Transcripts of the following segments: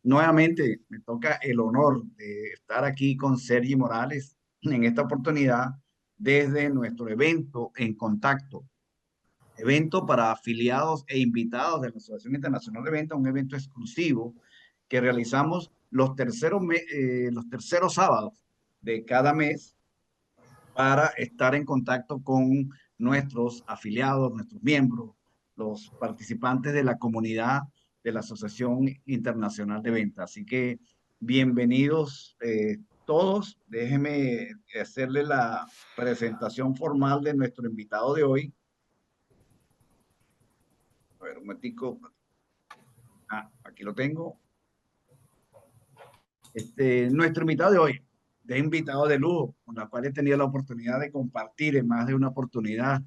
Nuevamente me toca el honor de estar aquí con Sergi Morales en esta oportunidad desde nuestro evento En Contacto, evento para afiliados e invitados de la Asociación Internacional de Ventas, un evento exclusivo que realizamos los terceros sábados de cada mes para estar en contacto con nuestros afiliados, nuestros miembros, los participantes de la comunidad de la Asociación Internacional de Ventas. Así que bienvenidos todos. Déjenme hacerle la presentación formal de nuestro invitado de hoy. A ver, un momentico. Aquí lo tengo. Nuestro invitado de hoy, de invitado de lujo, con la cual he tenido la oportunidad de compartir en más de una oportunidad,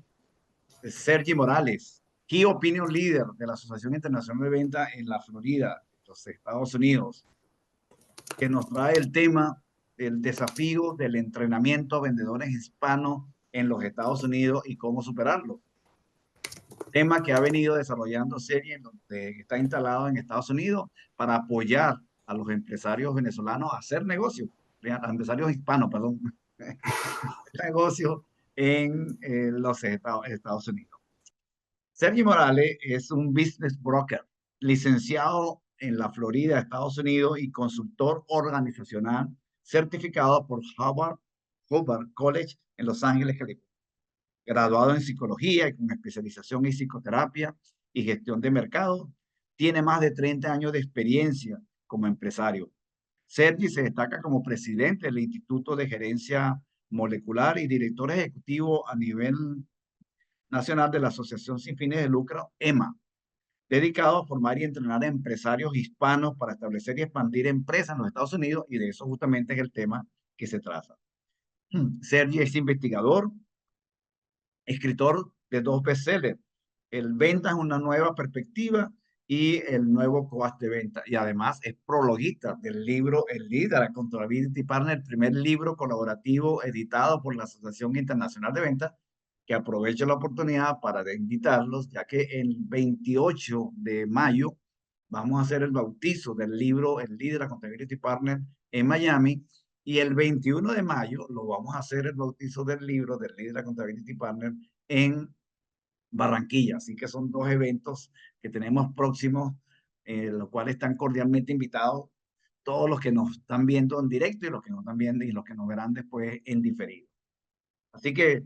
Sergi Morales, Key Opinion Leader de la Asociación Internacional de Venta en la Florida, los Estados Unidos, que nos trae el tema del desafío del entrenamiento a vendedores hispanos en los Estados Unidos y cómo superarlo. Tema que ha venido desarrollando Sergi, en donde está instalado en Estados Unidos para apoyar a los empresarios venezolanos a hacer negocios, a empresarios hispanos, perdón, negocios en los Estados Unidos. Sergi Morales es un business broker, licenciado en la Florida, Estados Unidos, y consultor organizacional certificado por Howard College en Los Ángeles, California. Graduado en psicología y con especialización en psicoterapia y gestión de mercado, tiene más de 30 años de experiencia como empresario. Sergi se destaca como presidente del Instituto de Gerencia Molecular y director ejecutivo a nivel nacional de la Asociación Sin Fines de Lucro, EMA, dedicado a formar y entrenar a empresarios hispanos para establecer y expandir empresas en los Estados Unidos, y de eso justamente es el tema que se trata. Sergi es investigador, escritor de dos bestsellers, El Venta es una nueva perspectiva y El nuevo coast de venta. Y además es prologuista del libro El Líder, Accountability Partner, el primer libro colaborativo editado por la Asociación Internacional de Ventas, que aprovecho la oportunidad para invitarlos, ya que el 28 de mayo vamos a hacer el bautizo del libro El Líder, Accountability Partner en Miami. Y el 21 de mayo lo vamos a hacer el bautizo del libro del Líder Accountability Partner en Barranquilla. Así que son dos eventos que tenemos próximos, los cuales están cordialmente invitados todos los que nos están viendo en directo y los que nos están viendo y los que nos verán después en diferido. Así que,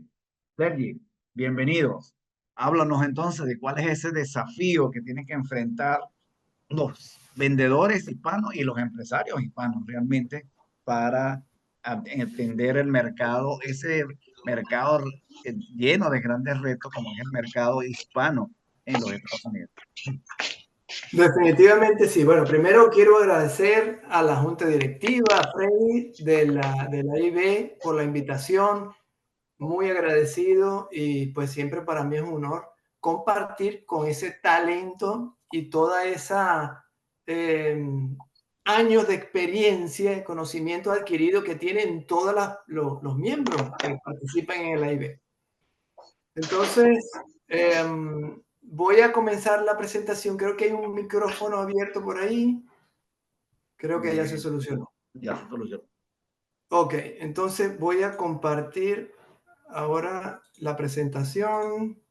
Sergi, bienvenidos. Háblanos entonces de cuál es ese desafío que tienen que enfrentar los vendedores hispanos y los empresarios hispanos realmente para entender el mercado, ese mercado lleno de grandes retos como es el mercado hispano en los Estados Unidos. Definitivamente sí. Bueno, primero quiero agradecer a la Junta Directiva, a Freddy de la IB por la invitación. Muy agradecido y pues siempre para mí es un honor compartir con ese talento y toda esa años de experiencia y conocimiento adquirido que tienen todos los miembros que participan en el AIB. Entonces, voy a comenzar la presentación. Creo que hay un micrófono abierto por ahí. Creo que ya se solucionó. Ya se solucionó. Ok, entonces voy a compartir ahora la presentación.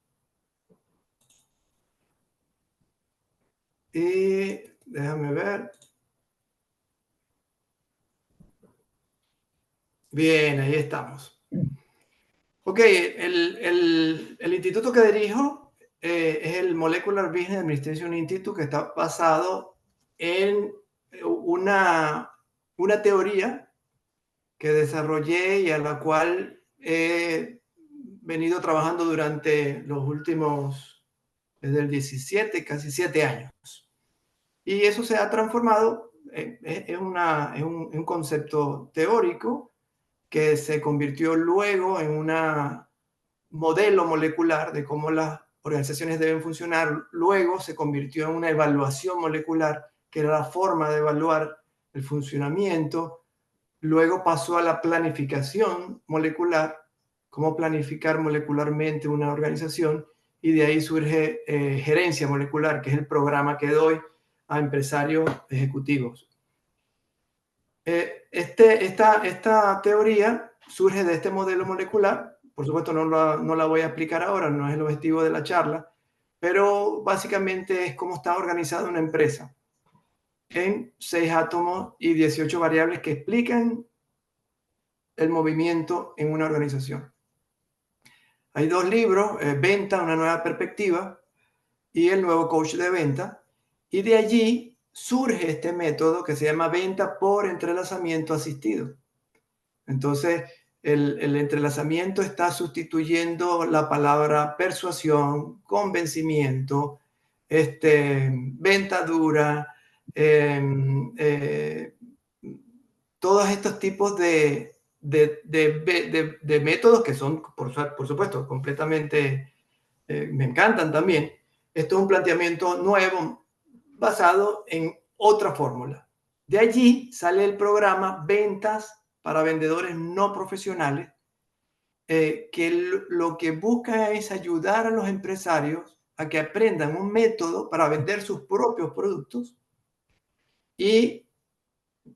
Y déjame ver. Bien, ahí estamos. Ok, el instituto que dirijo es el Molecular Business Administration Institute, que está basado en una teoría que desarrollé y a la cual he venido trabajando durante los últimos, desde el 17, casi 7 años. Y eso se ha transformado, es un concepto teórico que se convirtió luego en un modelo molecular de cómo las organizaciones deben funcionar. Luego se convirtió en una evaluación molecular, que era la forma de evaluar el funcionamiento. Luego pasó a la planificación molecular, cómo planificar molecularmente una organización, y de ahí surge gerencia molecular, que es el programa que doy a empresarios ejecutivos Esta teoría surge de este modelo molecular. Por supuesto, no la voy a explicar ahora, no es el objetivo de la charla, pero básicamente es cómo está organizada una empresa en 6 átomos y 18 variables que explican el movimiento en una organización. Hay 2 libros, Venta, una nueva perspectiva, y El nuevo coach de venta, y de allí surge este método que se llama venta por entrelazamiento asistido. Entonces, el entrelazamiento está sustituyendo la palabra persuasión, convencimiento, venta dura, todos estos tipos de métodos que son, por supuesto, completamente, me encantan también. Esto es un planteamiento nuevo basado en otra fórmula. De allí sale el programa Ventas para Vendedores No Profesionales, que lo que busca es ayudar a los empresarios a que aprendan un método para vender sus propios productos y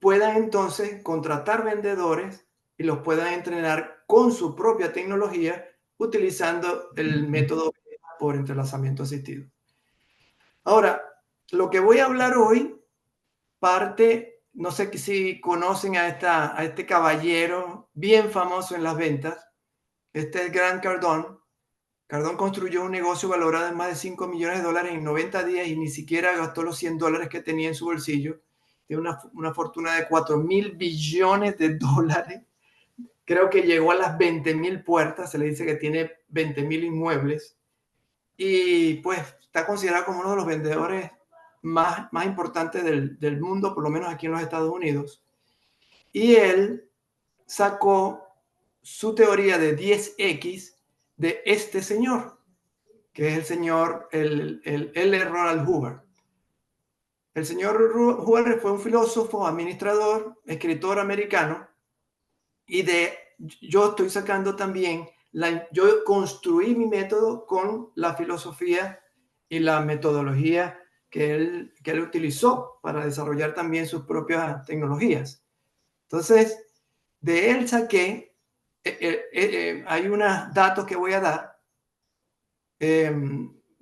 puedan entonces contratar vendedores y los puedan entrenar con su propia tecnología utilizando el método por entrelazamiento asistido. Ahora, lo que voy a hablar hoy parte, no sé si conocen a este caballero bien famoso en las ventas, este es Grant Cardone. Cardone construyó un negocio valorado en más de $5 millones en 90 días y ni siquiera gastó los $100 que tenía en su bolsillo. Tiene una fortuna de 4.000 billones de dólares. Creo que llegó a las 20.000 puertas. Se le dice que tiene 20.000 inmuebles. Y pues está considerado como uno de los vendedores más importantes del mundo, por lo menos aquí en los Estados Unidos. Y él sacó su teoría de 10X de este señor, que es el señor L. Ronald Hoover. El señor Hoover fue un filósofo, administrador, escritor americano, y yo estoy sacando también, yo construí mi método con la filosofía y la metodología que él utilizó para desarrollar también sus propias tecnologías. Entonces, de él saqué, hay unos datos que voy a dar.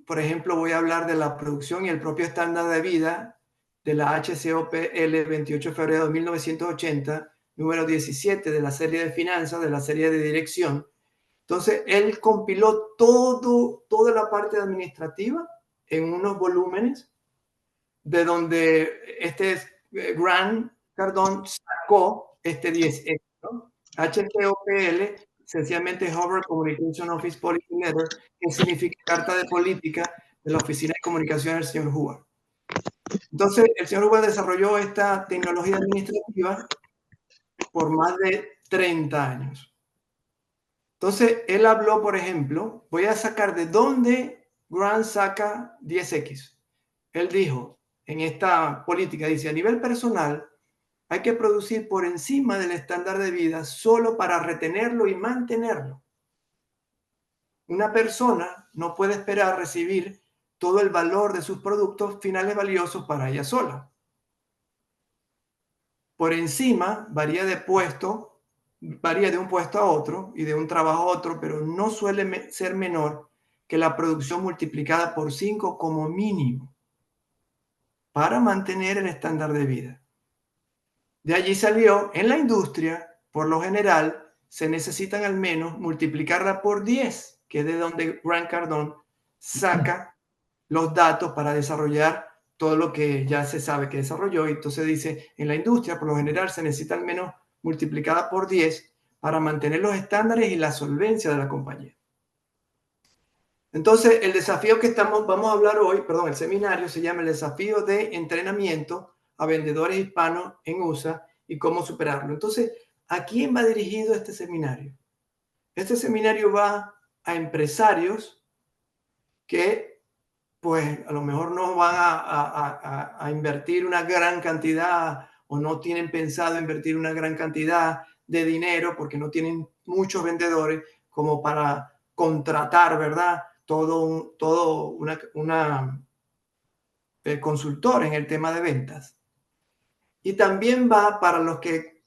Por ejemplo, voy a hablar de la producción y el propio estándar de vida de la HCOPL 28 de febrero de 1980, número 17 de la serie de finanzas, de la serie de dirección. Entonces, él compiló toda la parte administrativa en unos volúmenes, de donde Grant Cardone sacó este 10X, ¿no? HCOPL, sencillamente Hoover Communication Office Policy Letter, que significa carta de política de la Oficina de Comunicación del señor Hoover. Entonces, el señor Hoover desarrolló esta tecnología administrativa por más de 30 años. Entonces, él habló, por ejemplo, voy a sacar de dónde Grant saca 10X. Él dijo, en esta política, dice, a nivel personal, hay que producir por encima del estándar de vida solo para retenerlo y mantenerlo. Una persona no puede esperar recibir todo el valor de sus productos finales valiosos para ella sola. Por encima varía de un puesto a otro y de un trabajo a otro, pero no suele ser menor que la producción multiplicada por 5 como mínimo para mantener el estándar de vida. De allí salió, en la industria, por lo general, se necesitan al menos multiplicarla por 10, que es de donde Grant Cardone saca los datos para desarrollar todo lo que ya se sabe que desarrolló. Y entonces dice, en la industria, por lo general, se necesita al menos multiplicada por 10 para mantener los estándares y la solvencia de la compañía. Entonces, el desafío que vamos a hablar hoy, el seminario se llama el desafío de entrenamiento a vendedores hispanos en USA y cómo superarlo. Entonces, ¿a quién va dirigido este seminario? Este seminario va a empresarios que, pues, a lo mejor no van a invertir una gran cantidad o no tienen pensado invertir una gran cantidad de dinero porque no tienen muchos vendedores como para contratar, ¿verdad? Todo una consultor en el tema de ventas. Y también va para los que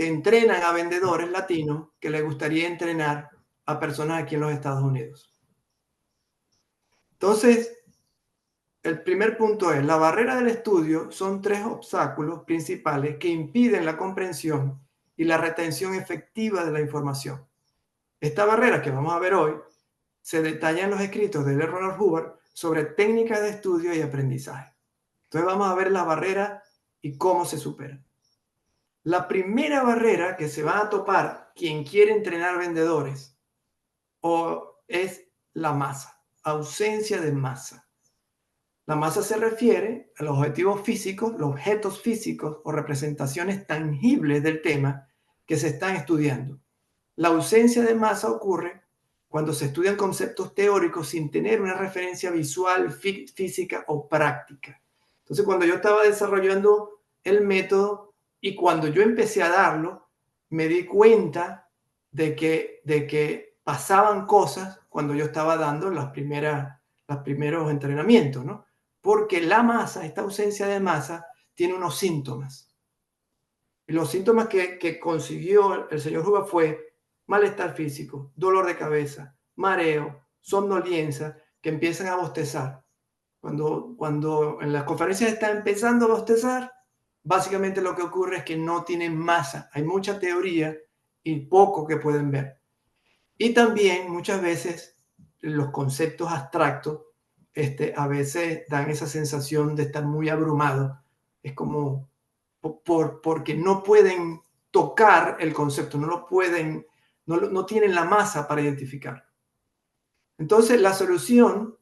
entrenan a vendedores latinos que les gustaría entrenar a personas aquí en los Estados Unidos. Entonces, el primer punto es, la barrera del estudio son 3 obstáculos principales que impiden la comprensión y la retención efectiva de la información. Esta barrera que vamos a ver hoy se detalla en los escritos de L. Ronald Hubbard sobre técnicas de estudio y aprendizaje. Entonces vamos a ver las barreras y cómo se superan. La primera barrera que se va a topar quien quiere entrenar vendedores es la masa, ausencia de masa. La masa se refiere a los objetivos físicos, los objetos físicos o representaciones tangibles del tema que se están estudiando. La ausencia de masa ocurre cuando se estudian conceptos teóricos sin tener una referencia visual, física o práctica. Entonces, cuando yo estaba desarrollando el método y cuando yo empecé a darlo, me di cuenta de que pasaban cosas cuando yo estaba dando los primeros entrenamientos, ¿no? Porque la masa, esta ausencia de masa, tiene unos síntomas. Y los síntomas que consiguió el señor Hubbard fue malestar físico, dolor de cabeza, mareo, somnolencia, que empiezan a bostezar. Cuando en las conferencias está empezando a bostezar, básicamente lo que ocurre es que no tienen masa. Hay mucha teoría y poco que pueden ver. Y también muchas veces los conceptos abstractos a veces dan esa sensación de estar muy abrumados. Es como porque no pueden tocar el concepto, no lo pueden, no tienen la masa para identificar. Entonces, la solución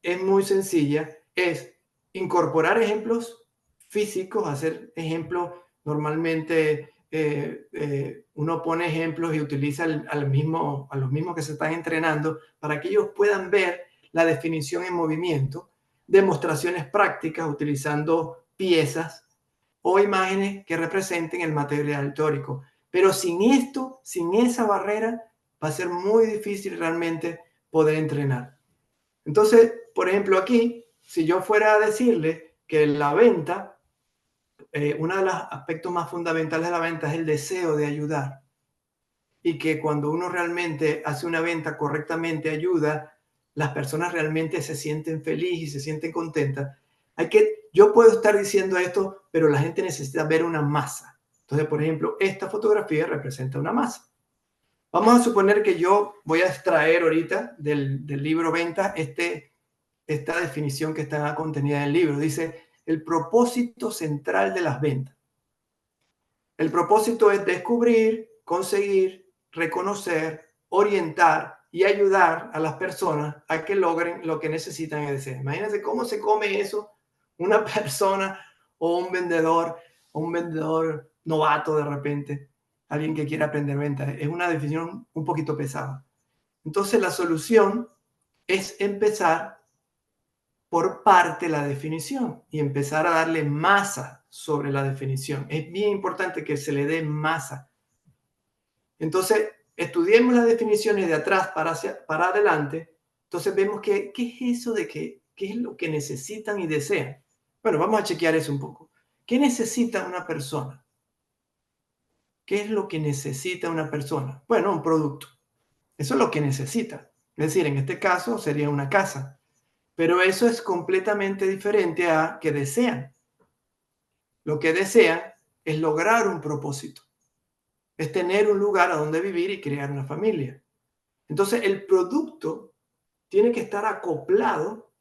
es muy sencilla, es incorporar ejemplos físicos, hacer ejemplos. Normalmente uno pone ejemplos y utiliza a los mismos que se están entrenando para que ellos puedan ver la definición en movimiento, demostraciones prácticas utilizando piezas o imágenes que representen el material teórico. Pero sin esto, sin esa barrera, va a ser muy difícil realmente poder entrenar. Entonces, por ejemplo, aquí, si yo fuera a decirle que la venta, uno de los aspectos más fundamentales de la venta es el deseo de ayudar. Y que cuando uno realmente hace una venta correctamente, ayuda, las personas realmente se sienten felices y se sienten contentas. Yo puedo estar diciendo esto, pero la gente necesita ver una masa. Entonces, por ejemplo, esta fotografía representa una masa. Vamos a suponer que yo voy a extraer ahorita del libro Ventas esta definición que está contenida en el libro. Dice, el propósito central de las ventas. El propósito es descubrir, conseguir, reconocer, orientar y ayudar a las personas a que logren lo que necesitan y desean. Imagínense cómo se come eso una persona o un vendedor novato de repente, alguien que quiera aprender ventas. Es una definición un poquito pesada. Entonces la solución es empezar por parte de la definición y empezar a darle masa sobre la definición. Es bien importante que se le dé masa. Entonces, estudiemos las definiciones de atrás para adelante. Entonces vemos qué es eso de qué es lo que necesitan y desean. Bueno, vamos a chequear eso un poco. ¿Qué necesita una persona? ¿Qué es lo que necesita una persona? Bueno, un producto. Eso es lo que necesita. Es decir, en este caso sería una casa. Pero eso es completamente diferente a que desean. Lo que desean es lograr un propósito. Es tener un lugar a donde vivir y crear una familia. Entonces, el producto tiene que estar acoplado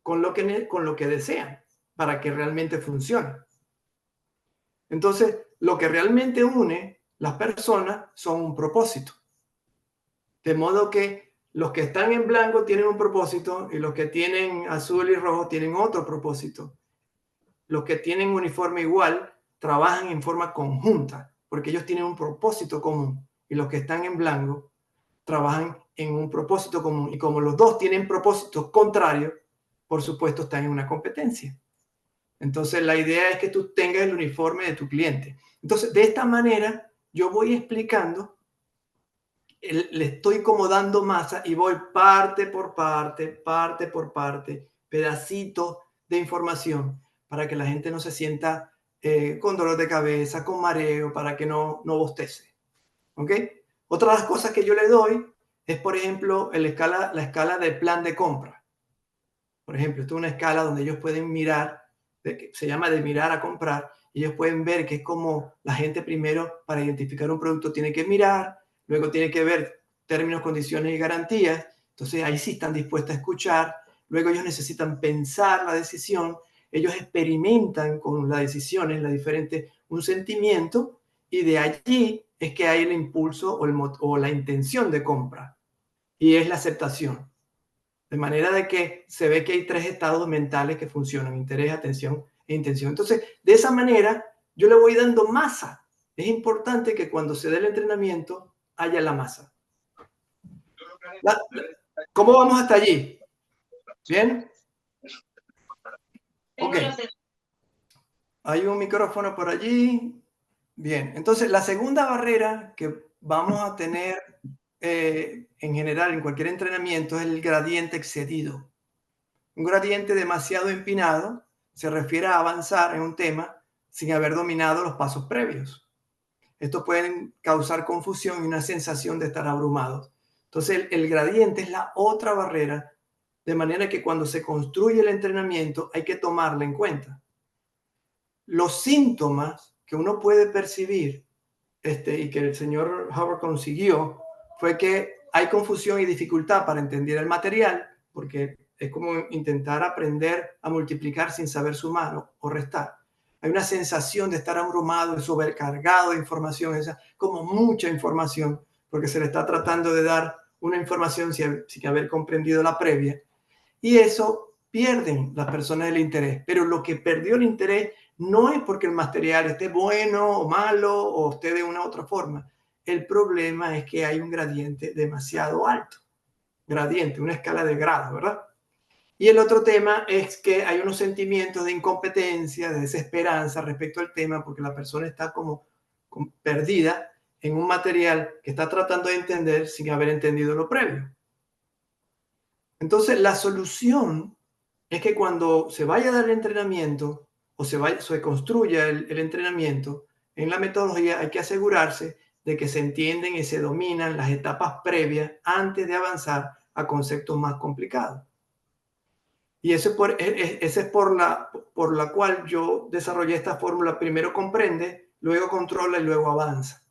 con lo que desean para que realmente funcione. Entonces, lo que realmente une las personas son un propósito. De modo que los que están en blanco tienen un propósito y los que tienen azul y rojo tienen otro propósito. Los que tienen uniforme igual trabajan en forma conjunta porque ellos tienen un propósito común y los que están en blanco trabajan en un propósito común y como los dos tienen propósitos contrarios, por supuesto están en una competencia. Entonces la idea es que tú tengas el uniforme de tu cliente. Entonces de esta manera yo voy explicando, le estoy como dando masa y voy parte por parte, pedacito de información para que la gente no se sienta con dolor de cabeza, con mareo, para que no bostece. ¿Ok? Otra de las cosas que yo le doy es, por ejemplo, la escala de plan de compra. Por ejemplo, esto es una escala donde ellos pueden mirar, se llama de mirar a comprar, y ellos pueden ver que es como la gente primero para identificar un producto tiene que mirar, luego tiene que ver términos, condiciones y garantías, entonces ahí sí están dispuestos a escuchar, luego ellos necesitan pensar la decisión, ellos experimentan con las decisiones, un sentimiento, y de allí es que hay el impulso o la intención de compra, y es la aceptación. De manera de que se ve que hay 3 estados mentales que funcionan: interés, atención e intención. Entonces, de esa manera, yo le voy dando masa. Es importante que cuando se dé el entrenamiento haya la masa. ¿Cómo vamos hasta allí? ¿Bien? Ok. Hay un micrófono por allí. Bien. Entonces, la segunda barrera que vamos a tener en general en cualquier entrenamiento es el gradiente excedido. Un gradiente demasiado empinado se refiere a avanzar en un tema sin haber dominado los pasos previos. Esto puede causar confusión y una sensación de estar abrumados. Entonces, el gradiente es la otra barrera, de manera que cuando se construye el entrenamiento hay que tomarla en cuenta. Los síntomas que uno puede percibir, y que el señor Howard consiguió, fue que hay confusión y dificultad para entender el material, porque es como intentar aprender a multiplicar sin saber sumar o restar. Hay una sensación de estar abrumado, de sobrecargado de información, como mucha información, porque se le está tratando de dar una información sin haber comprendido la previa. Y eso pierden las personas el interés. Pero lo que perdió el interés no es porque el material esté bueno o malo o esté de una u otra forma. El problema es que hay un gradiente demasiado alto. Gradiente, una escala de grados, ¿verdad? Y el otro tema es que hay unos sentimientos de incompetencia, de desesperanza respecto al tema, porque la persona está como perdida en un material que está tratando de entender sin haber entendido lo previo. Entonces, la solución es que cuando se vaya a dar el entrenamiento o se construya el entrenamiento, en la metodología hay que asegurarse de que se entienden y se dominan las etapas previas antes de avanzar a conceptos más complicados. Y esa es por la cual yo desarrollé esta fórmula: primero comprende, luego controla y luego avanza.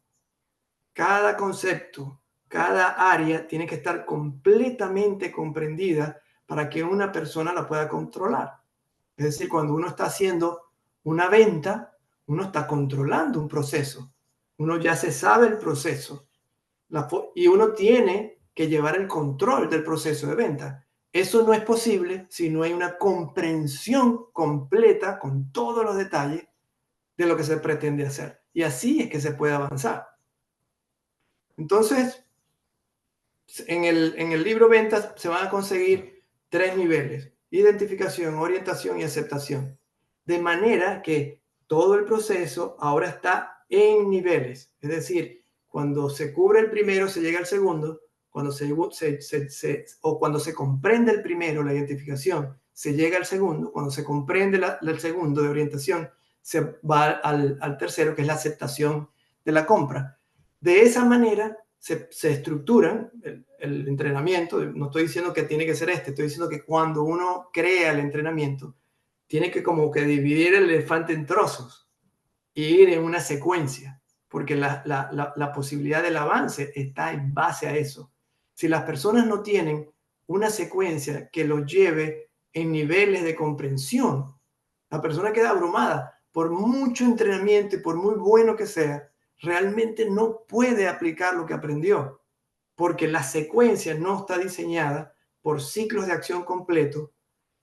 Cada concepto, cada área tiene que estar completamente comprendida para que una persona la pueda controlar. Es decir, cuando uno está haciendo una venta, uno está controlando un proceso. Uno ya se sabe el proceso y uno tiene que llevar el control del proceso de venta. Eso no es posible si no hay una comprensión completa con todos los detalles de lo que se pretende hacer. Y así es que se puede avanzar. Entonces, en el libro Ventas se van a conseguir 3 niveles: identificación, orientación y aceptación. De manera que todo el proceso ahora está en niveles. Es decir, cuando se cubre el primero, se llega al segundo. Cuando cuando se comprende el primero, la identificación, se llega al segundo. Cuando se comprende el segundo de orientación, se va al tercero, que es la aceptación de la compra. De esa manera se estructuran el entrenamiento. No estoy diciendo que tiene que ser estoy diciendo que cuando uno crea el entrenamiento, tiene que como que dividir el elefante en trozos y ir en una secuencia, porque la posibilidad del avance está en base a eso. Si las personas no tienen una secuencia que los lleve en niveles de comprensión, la persona queda abrumada. Por mucho entrenamiento y por muy bueno que sea, realmente no puede aplicar lo que aprendió, porque la secuencia no está diseñada por ciclos de acción completos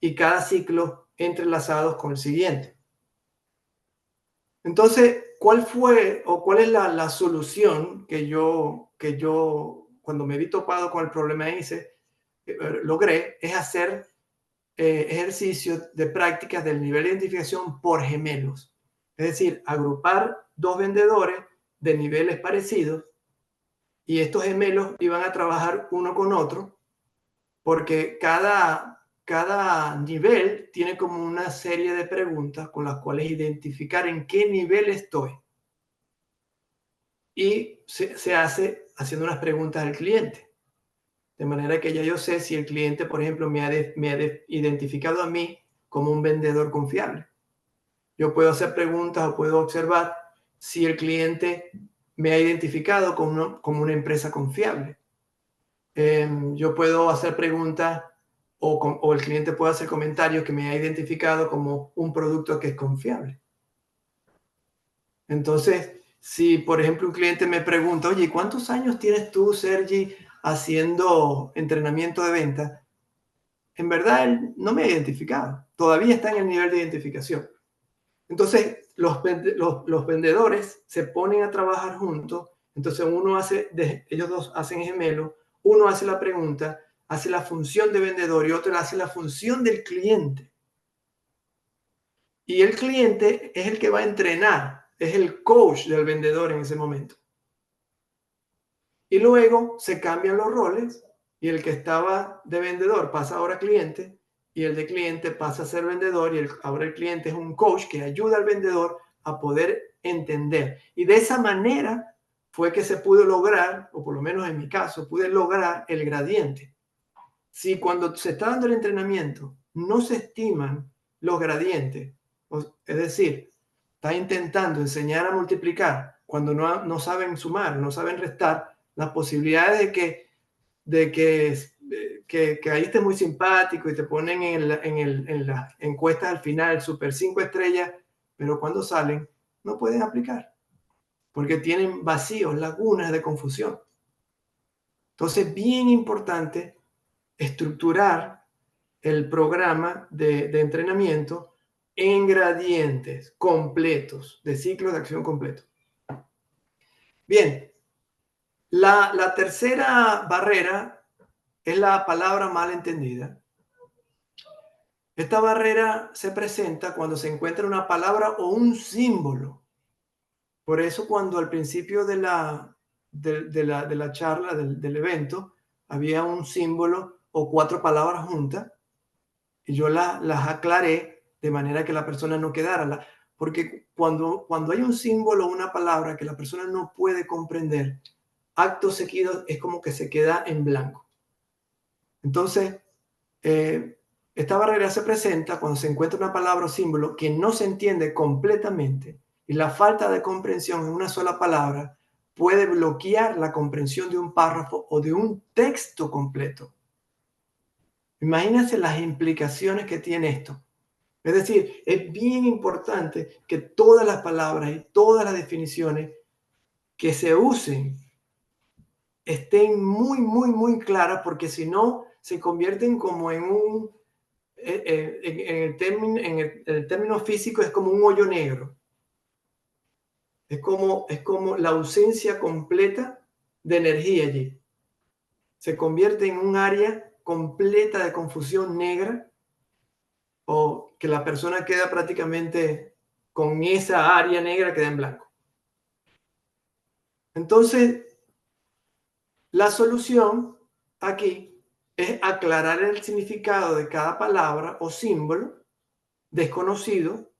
y cada ciclo entrelazados con el siguiente. Entonces, ¿cuál es la solución que yo, cuando me vi topado con el problema logré? Es hacer ejercicios de prácticas del nivel de identificación por gemelos. Es decir, agrupar 2 vendedores de niveles parecidos, y estos gemelos iban a trabajar uno con otro, porque cada cada nivel tiene como una serie de preguntas con las cuales identificar en qué nivel estoy. Y se hace haciendo unas preguntas al cliente. De manera que ya yo sé si el cliente, por ejemplo, me ha identificado a mí como un vendedor confiable. Yo puedo hacer preguntas o puedo observar si el cliente me ha identificado como una empresa confiable. Yo puedo hacer preguntas o el cliente puede hacer comentarios que me ha identificado como un producto que es confiable. Entonces, si por ejemplo un cliente me pregunta, oye, ¿cuántos años tienes tú, Sergi, haciendo entrenamiento de venta? En verdad, él no me ha identificado. Todavía está en el nivel de identificación. Entonces, los vendedores se ponen a trabajar juntos. Entonces, ellos dos hacen gemelo. Uno hace la pregunta, hace la función de vendedor y otro hace la función del cliente. Y el cliente es el que va a entrenar, es el coach del vendedor en ese momento. Y luego se cambian los roles y el que estaba de vendedor pasa ahora a cliente y el de cliente pasa a ser vendedor y ahora el cliente es un coach que ayuda al vendedor a poder entender. Y de esa manera fue que se pudo lograr, o por lo menos en mi caso, pude lograr el gradiente. Si cuando se está dando el entrenamiento no se estiman los gradientes, es decir, está intentando enseñar a multiplicar cuando no saben sumar, no saben restar, las posibilidades de que ahí estés muy simpático y te ponen en las encuestas al final super 5 estrellas, pero cuando salen no pueden aplicar porque tienen vacíos, lagunas de confusión. Entonces, bien importante estructurar el programa de entrenamiento en gradientes completos, de ciclos de acción completo. Bien, la tercera barrera es la palabra mal entendida. Esta barrera se presenta cuando se encuentra una palabra o un símbolo. Por eso cuando al principio de la charla, del evento, había un símbolo o 4 palabras juntas, y yo las aclaré de manera que la persona no quedara. Porque cuando hay un símbolo o una palabra que la persona no puede comprender, acto seguido es como que se queda en blanco. Entonces, esta barrera se presenta cuando se encuentra una palabra o símbolo que no se entiende completamente y la falta de comprensión en una sola palabra puede bloquear la comprensión de un párrafo o de un texto completo. Imagínense las implicaciones que tiene esto. Es decir, es bien importante que todas las palabras y todas las definiciones que se usen estén muy, muy, muy claras, porque si no, se convierten como en un, en el término físico es como un hoyo negro. Es como la ausencia completa de energía allí. Se convierte en un área completa de confusión negra, o que la persona queda prácticamente con esa área negra, queda en blanco. Entonces, la solución aquí es aclarar el significado de cada palabra o símbolo desconocido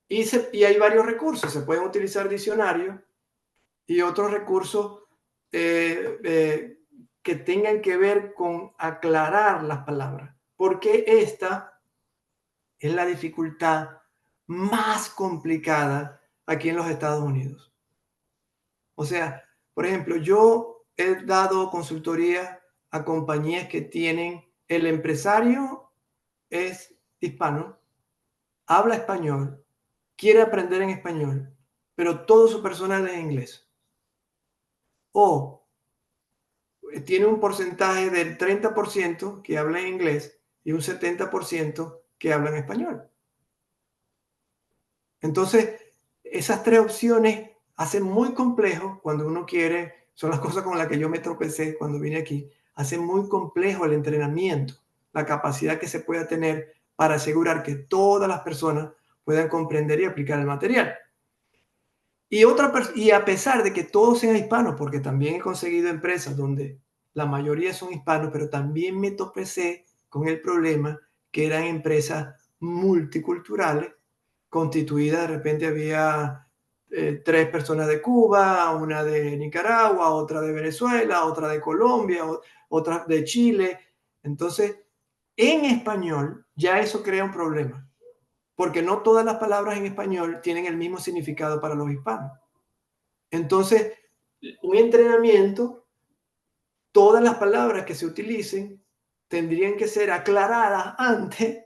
y hay varios recursos. Se pueden utilizar diccionarios y otros recursos que tengan que ver con aclarar las palabras, porque esta es la dificultad más complicada aquí en los Estados Unidos. O sea, por ejemplo, yo he dado consultoría a compañías que tienen, el empresario es hispano, habla español, quiere aprender en español, pero todo su personal es en inglés. O tiene un porcentaje del 30% que habla en inglés y un 70% que habla en español. Entonces, esas 3 opciones hacen muy complejo cuando uno quiere, son las cosas con las que yo me tropecé cuando vine aquí, hacen muy complejo el entrenamiento, la capacidad que se pueda tener para asegurar que todas las personas puedan comprender y aplicar el material. Y a pesar de que todos sean hispanos, porque también he conseguido empresas donde la mayoría son hispanos, pero también me tropecé con el problema que eran empresas multiculturales, constituidas, de repente había 3 personas de Cuba, una de Nicaragua, otra de Venezuela, otra de Colombia, otra de Chile. Entonces, en español ya eso crea un problema, porque no todas las palabras en español tienen el mismo significado para los hispanos. Entonces, un entrenamiento, todas las palabras que se utilicen tendrían que ser aclaradas antes,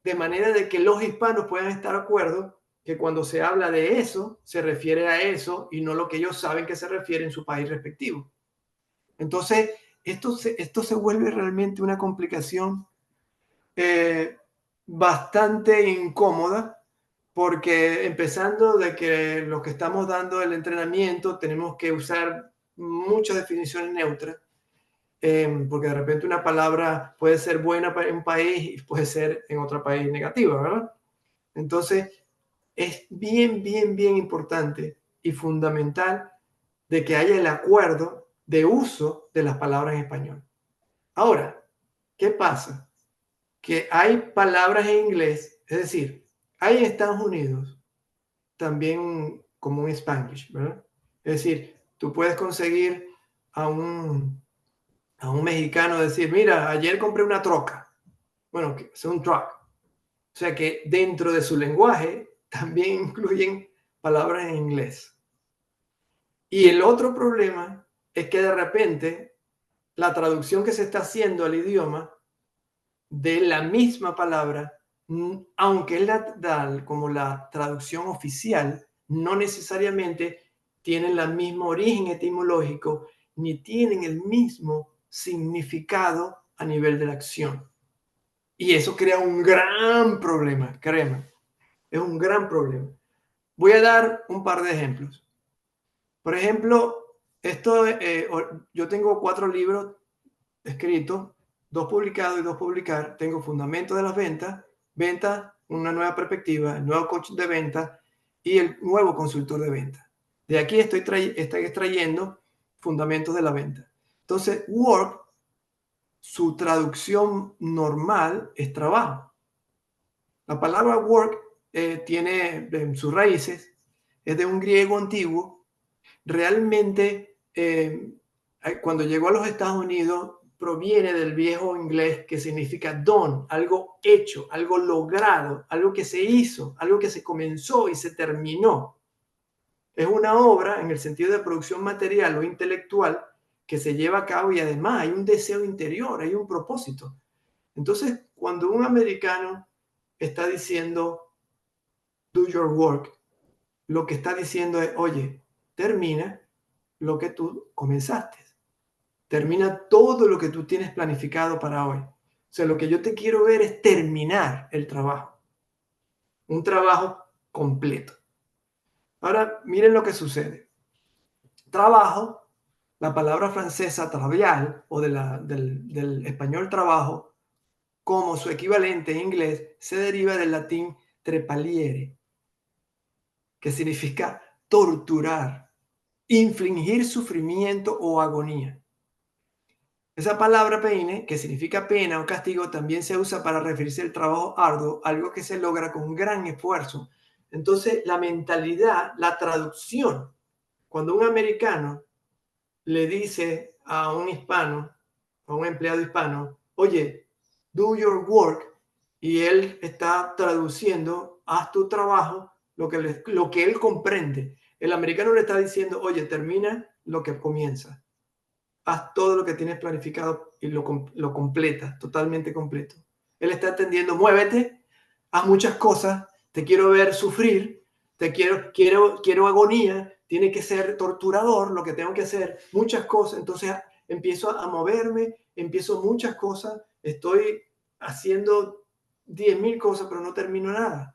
de manera de que los hispanos puedan estar de acuerdo que cuando se habla de eso, se refiere a eso y no lo que ellos saben que se refiere en su país respectivo. Entonces, esto se vuelve realmente una complicación bastante incómoda, porque empezando de que los que estamos dando el entrenamiento tenemos que usar muchas definiciones neutras, porque de repente una palabra puede ser buena en un país y puede ser en otro país negativa, ¿verdad? Entonces, es bien importante y fundamental de que haya el acuerdo de uso de las palabras en español. Ahora, ¿qué pasa? Que hay palabras en inglés, es decir, hay en Estados Unidos también como un Spanglish, ¿verdad? Es decir, tú puedes conseguir a un mexicano decir, mira, ayer compré una troca. Bueno, que es un truck. O sea que dentro de su lenguaje también incluyen palabras en inglés. Y el otro problema es que de repente la traducción que se está haciendo al idioma de la misma palabra, aunque es como la traducción oficial, no necesariamente tienen el mismo origen etimológico ni tienen el mismo significado a nivel de la acción. Y eso crea un gran problema, créeme, es un gran problema. Voy a dar un par de ejemplos. Por ejemplo, yo tengo 4 libros escritos, 2 publicados y 2 publicar. Tengo Fundamentos de las Ventas, Ventas, una nueva perspectiva, el nuevo coach de ventas y el nuevo consultor de ventas. De aquí estoy extrayendo Fundamentos de la Venta. Entonces, work, su traducción normal es trabajo. La palabra work tiene sus raíces, es de un griego antiguo. Realmente, cuando llegó a los Estados Unidos, proviene del viejo inglés que significa done, algo hecho, algo logrado, algo que se hizo, algo que se comenzó y se terminó. Es una obra en el sentido de producción material o intelectual que se lleva a cabo y además hay un deseo interior, hay un propósito. Entonces, cuando un americano está diciendo do your work, lo que está diciendo es, oye, termina lo que tú comenzaste. Termina todo lo que tú tienes planificado para hoy. O sea, lo que yo te quiero ver es terminar el trabajo. Un trabajo completo. Ahora, miren lo que sucede. Trabajo, la palabra francesa travail o del español trabajo, como su equivalente en inglés, se deriva del latín trepaliere, que significa torturar, infligir sufrimiento o agonía. Esa palabra peine, que significa pena o castigo, también se usa para referirse al trabajo arduo, algo que se logra con gran esfuerzo. Entonces, la mentalidad, la traducción, cuando un americano le dice a un hispano, a un empleado hispano, oye, do your work, y él está traduciendo, haz tu trabajo, lo que él comprende. El americano le está diciendo, oye, termina lo que comienza. Haz todo lo que tienes planificado y lo completas, totalmente completo. Él está atendiendo, muévete, haz muchas cosas, te quiero ver sufrir, quiero agonía, tiene que ser torturador lo que tengo que hacer, muchas cosas. Entonces empiezo a moverme, empiezo muchas cosas, estoy haciendo 10.000 cosas, pero no termino nada.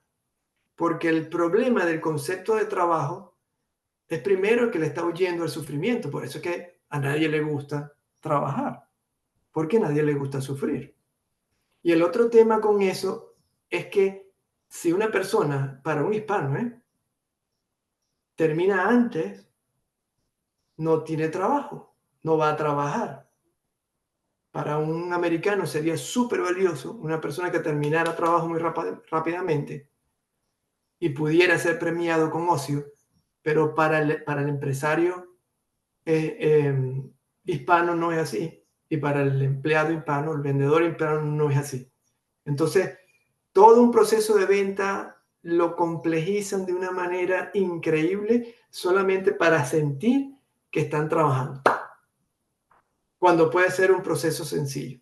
Porque el problema del concepto de trabajo es primero que le está huyendo al sufrimiento. Por eso es que a nadie le gusta trabajar, porque a nadie le gusta sufrir. Y el otro tema con eso es que si una persona, para un hispano, termina antes, no tiene trabajo, no va a trabajar. para un americano sería súper valioso una persona que terminara trabajo muy rápidamente y pudiera ser premiado con ocio, pero para el empresario hispano no es así, y para el empleado hispano, el vendedor hispano no es así. Entonces, todo un proceso de venta lo complejizan de una manera increíble solamente para sentir que están trabajando, cuando puede ser un proceso sencillo.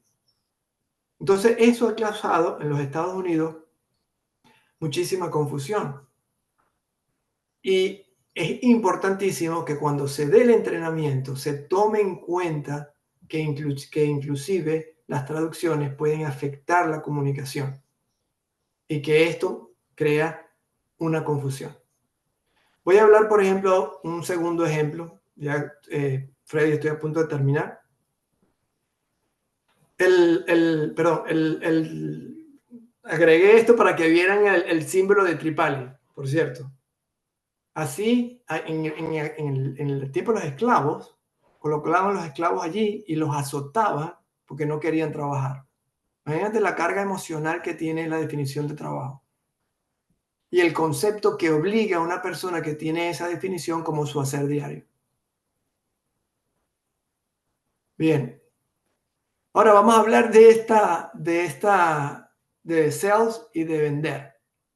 Entonces, eso ha causado en los Estados Unidos muchísima confusión. Y es importantísimo que cuando se dé el entrenamiento se tome en cuenta que inclusive las traducciones pueden afectar la comunicación y que esto crea una confusión. Voy a hablar, por ejemplo, un segundo ejemplo. Ya, Freddy, estoy a punto de terminar. Agregué esto para que vieran el símbolo de Tripali, por cierto. Así, en el tiempo de los esclavos, colocaban los esclavos allí y los azotaban porque no querían trabajar. Imagínate la carga emocional que tiene la definición de trabajo y el concepto que obliga a una persona que tiene esa definición como su hacer diario. Bien. Ahora vamos a hablar de sales y de vender,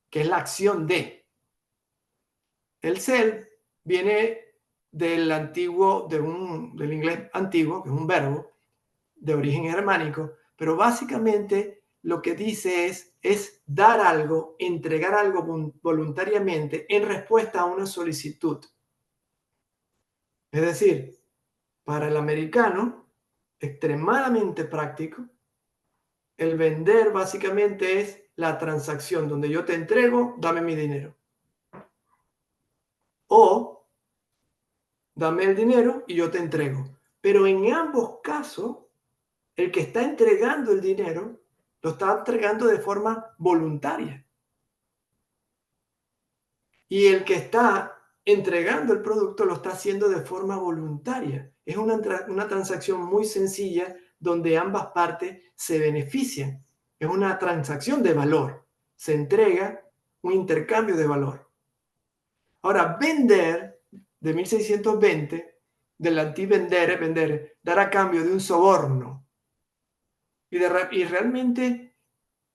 que es la acción de. El sell viene del del inglés antiguo, que es un verbo de origen germánico, pero básicamente lo que dice es dar algo, entregar algo voluntariamente en respuesta a una solicitud. Es decir, para el americano, extremadamente práctico, el vender básicamente es la transacción donde yo te entrego, dame mi dinero. O dame el dinero y yo te entrego. Pero en ambos casos, el que está entregando el dinero lo está entregando de forma voluntaria. Y el que está entregando el producto lo está haciendo de forma voluntaria. Es una transacción muy sencilla donde ambas partes se benefician. Es una transacción de valor. Se entrega un intercambio de valor. Ahora, vender, de 1620, del latín vendere, vender, dar a cambio de un soborno. Y realmente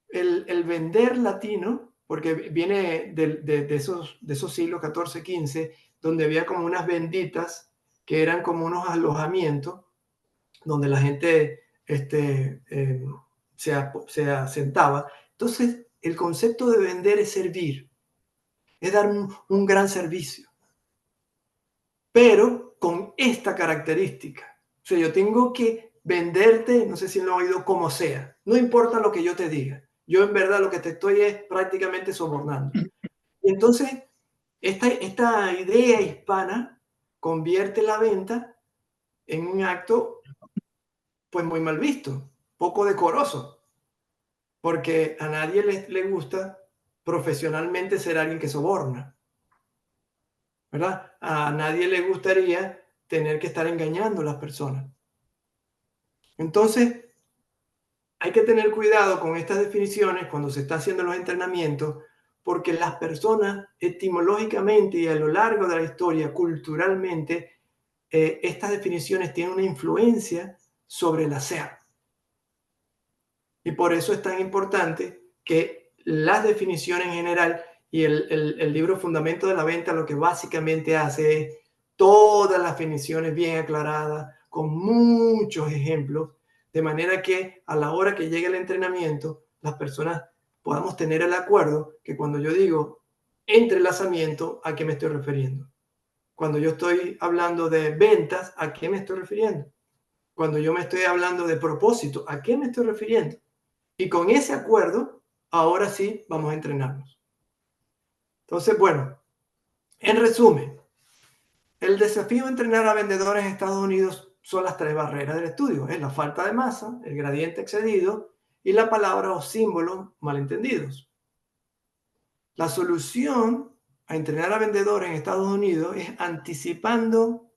el vender latino, porque viene de esos siglos XIV, XV, donde había como unas venditas que eran como unos alojamientos donde la gente se asentaba. Entonces, el concepto de vender es servir, es dar un gran servicio, pero con esta característica. O sea, yo tengo que venderte, no sé si lo he oído, como sea. No importa lo que yo te diga. Yo en verdad lo que te estoy es prácticamente sobornando. Y entonces, esta idea hispana convierte la venta en un acto pues muy mal visto, poco decoroso, porque a nadie le gusta profesionalmente ser alguien que soborna, ¿verdad? A nadie le gustaría tener que estar engañando a las personas. Entonces, hay que tener cuidado con estas definiciones cuando se está haciendo los entrenamientos, porque las personas etimológicamente y a lo largo de la historia, culturalmente, estas definiciones tienen una influencia sobre el hacer. Y por eso es tan importante que las definiciones en general y el libro Fundamento de la Venta lo que básicamente hace es todas las definiciones bien aclaradas, con muchos ejemplos, de manera que a la hora que llegue el entrenamiento, las personas podamos tener el acuerdo que cuando yo digo entrelazamiento, ¿a qué me estoy refiriendo? Cuando yo estoy hablando de ventas, ¿a qué me estoy refiriendo? Cuando yo me estoy hablando de propósito, ¿a qué me estoy refiriendo? Y con ese acuerdo, ahora sí vamos a entrenarnos. Entonces, bueno, en resumen, el desafío de entrenar a vendedores en Estados Unidos son las tres barreras del estudio. Es la falta de masa, el gradiente excedido y la palabra o símbolo malentendidos. La solución a entrenar a vendedores en Estados Unidos es anticipando,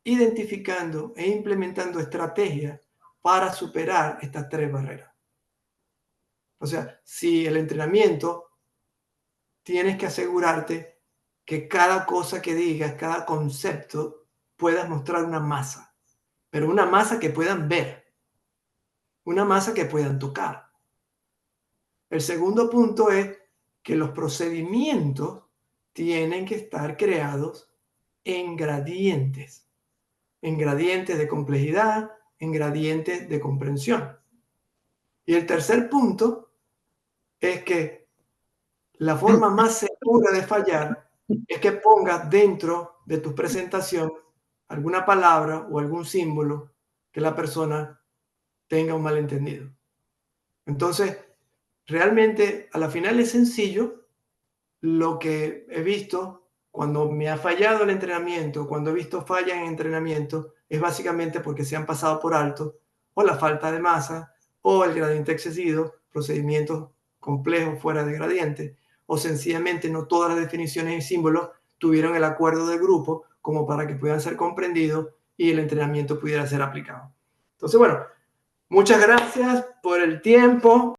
identificando e implementando estrategias para superar estas 3 barreras. O sea, si el entrenamiento, tienes que asegurarte que cada cosa que digas, cada concepto, puedas mostrar una masa, pero una masa que puedan ver, una masa que puedan tocar. El segundo punto es que los procedimientos tienen que estar creados en gradientes de complejidad, en gradientes de comprensión. Y el tercer punto es que la forma más segura de fallar es que pongas dentro de tu presentación alguna palabra o algún símbolo que la persona tenga un malentendido. Entonces, realmente a la final es sencillo. Lo que he visto cuando me ha fallado el entrenamiento, cuando he visto fallas en entrenamiento, es básicamente porque se han pasado por alto o la falta de masa o el gradiente excesivo, procedimientos complejos fuera de gradiente, o sencillamente no todas las definiciones y símbolos tuvieron el acuerdo del grupo como para que puedan ser comprendidos y el entrenamiento pudiera ser aplicado. Entonces, bueno, muchas gracias por el tiempo.